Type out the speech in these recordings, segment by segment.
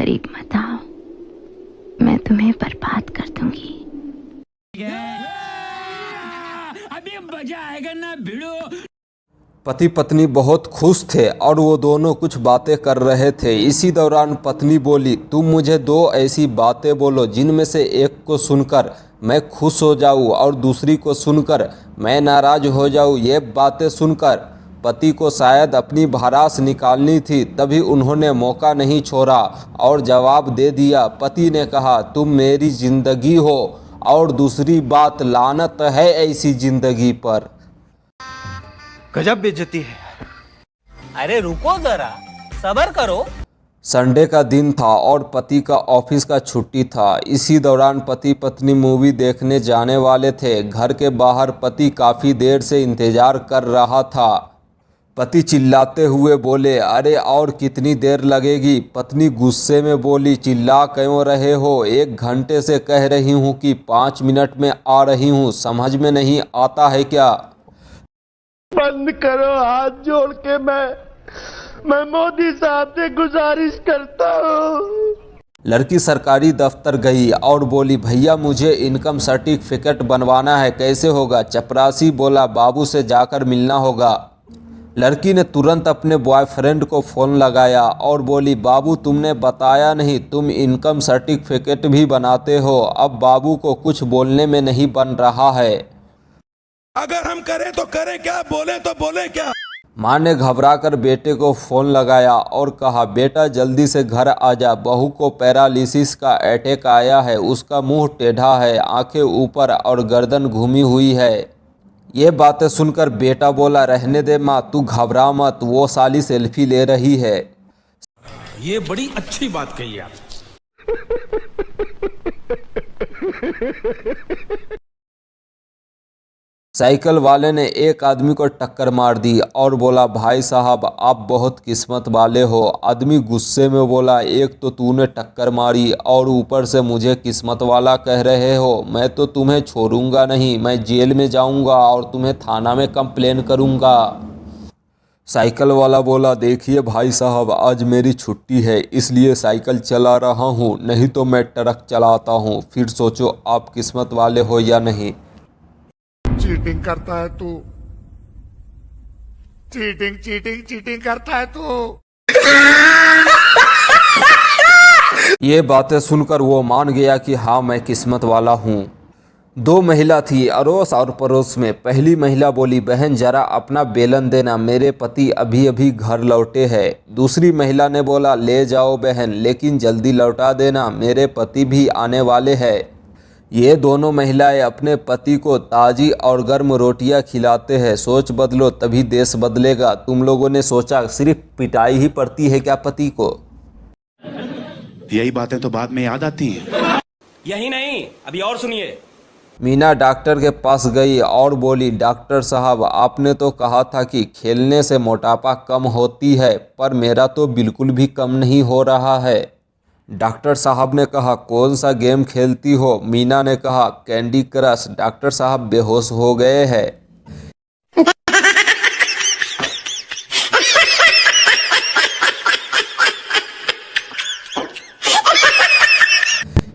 करीब मत आओ, मैं तुम्हें बर्बाद कर दूंगी। अभी मजा आएगा ना भिड़ो। पति पत्नी बहुत खुश थे और वो दोनों कुछ बातें कर रहे थे। इसी दौरान पत्नी बोली, तुम मुझे दो ऐसी बातें बोलो जिनमें से एक को सुनकर मैं खुश हो जाऊं और दूसरी को सुनकर मैं नाराज़ हो जाऊं। ये बातें सुनकर पति को शायद अपनी भड़ास निकालनी थी, तभी उन्होंने मौका नहीं छोड़ा और जवाब दे दिया। पति ने कहा, तुम मेरी ज़िंदगी हो और दूसरी बात, लानत है ऐसी ज़िंदगी पर। गजब बेइज्जती है। अरे रुको जरा, सब्र करो। संडे का दिन था और पति का ऑफिस का छुट्टी था। इसी दौरान पति पत्नी मूवी देखने जाने वाले थे। घर के बाहर पति काफ़ी देर से इंतज़ार कर रहा था। पति चिल्लाते हुए बोले, अरे और कितनी देर लगेगी? पत्नी गुस्से में बोली, चिल्ला क्यों रहे हो? 1 घंटे से कह रही हूँ कि 5 मिनट में आ रही हूँ, समझ में नहीं आता है क्या? बंद करो, हाथ जोड़ के मैं मोदी साहब से गुजारिश करता हूँ। लड़की सरकारी दफ्तर गई और बोली, भैया मुझे इनकम सर्टिफिकेट बनवाना है, कैसे होगा? चपरासी बोला, बाबू से जाकर मिलना होगा। लड़की ने तुरंत अपने बॉयफ्रेंड को फ़ोन लगाया और बोली, बाबू तुमने बताया नहीं, तुम इनकम सर्टिफिकेट भी बनाते हो। अब बाबू को कुछ बोलने में नहीं बन रहा है। अगर हम करें तो करें क्या, बोले तो बोले क्या? माँ ने घबराकर बेटे को फ़ोन लगाया और कहा, बेटा जल्दी से घर आ जा, बहू को पैरालिसिस का अटैक आया है, उसका मुंह टेढ़ा है, आंखें ऊपर और गर्दन घूमी हुई है। ये बातें सुनकर बेटा बोला, रहने दे माँ, तू घबरा मत, वो साली सेल्फी ले रही है। ये बड़ी अच्छी बात कही आप। साइकिल वाले ने एक आदमी को टक्कर मार दी और बोला, भाई साहब आप बहुत किस्मत वाले हो। आदमी गुस्से में बोला, एक तो तूने टक्कर मारी और ऊपर से मुझे किस्मत वाला कह रहे हो। मैं तो तुम्हें छोड़ूंगा नहीं, मैं जेल में जाऊंगा और तुम्हें थाना में कंप्लेन करूंगा। साइकिल वाला बोला, देखिए भाई साहब, आज मेरी छुट्टी है इसलिए साइकिल चला रहा हूँ, नहीं तो मैं ट्रक चलाता हूँ। फिर सोचो आप किस्मत वाले हो या नहीं। चीटिंग करता है तू, चीटिंग करता है तू। ये बातें सुनकर वो मान गया कि हाँ मैं किस्मत वाला हूँ। 2 महिला थी अड़ोस और पड़ोस में। पहली महिला बोली, बहन जरा अपना बेलन देना, मेरे पति अभी अभी घर लौटे हैं। दूसरी महिला ने बोला, ले जाओ बहन, लेकिन जल्दी लौटा देना, मेरे पति भी आने वाले हैं। ये दोनों महिलाएं अपने पति को ताज़ी और गर्म रोटियां खिलाते हैं। सोच बदलो तभी देश बदलेगा। तुम लोगों ने सोचा सिर्फ पिटाई ही पड़ती है क्या पति को? यही बातें तो बाद में याद आती हैं। यही नहीं, अभी और सुनिए। मीना डॉक्टर के पास गई और बोली, डॉक्टर साहब आपने तो कहा था कि खेलने से मोटापा कम होती है, पर मेरा तो बिल्कुल भी कम नहीं हो रहा है। डॉक्टर साहब ने कहा, कौन सा गेम खेलती हो? मीना ने कहा, कैंडी क्रश। डॉक्टर साहब बेहोश हो गए हैं।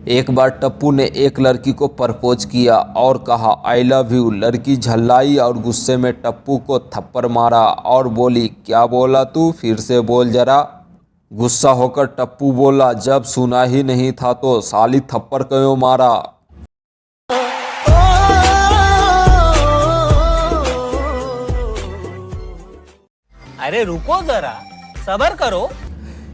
एक बार टप्पू ने एक लड़की को प्रपोज किया और कहा, आई लव यू। लड़की झल्लाई और गुस्से में टप्पू को थप्पड़ मारा और बोली, क्या बोला तू? फिर से बोल जरा। गुस्सा होकर टप्पू बोला, जब सुना ही नहीं था तो साली थप्पड़ क्यों मारा? अरे रुको जरा, सब्र करो।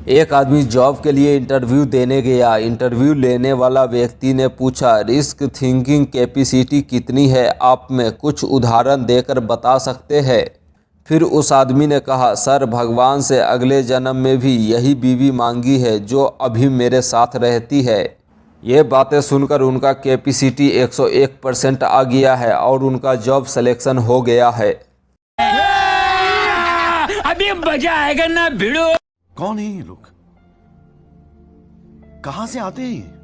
एक आदमी जॉब के लिए इंटरव्यू देने गया। इंटरव्यू लेने वाला व्यक्ति ने पूछा, रिस्क थिंकिंग कैपेसिटी कितनी है आप में? कुछ उदाहरण देकर बता सकते हैं? फिर उस आदमी ने कहा, सर भगवान से अगले जन्म में भी यही बीवी मांगी है जो अभी मेरे साथ रहती है। ये बातें सुनकर उनका कैपेसिटी 101% आ गया है और उनका जॉब सिलेक्शन हो गया है। अभी मजा आएगा ना भिड़ो। कौन है ये लोग? कहां से आते हैं?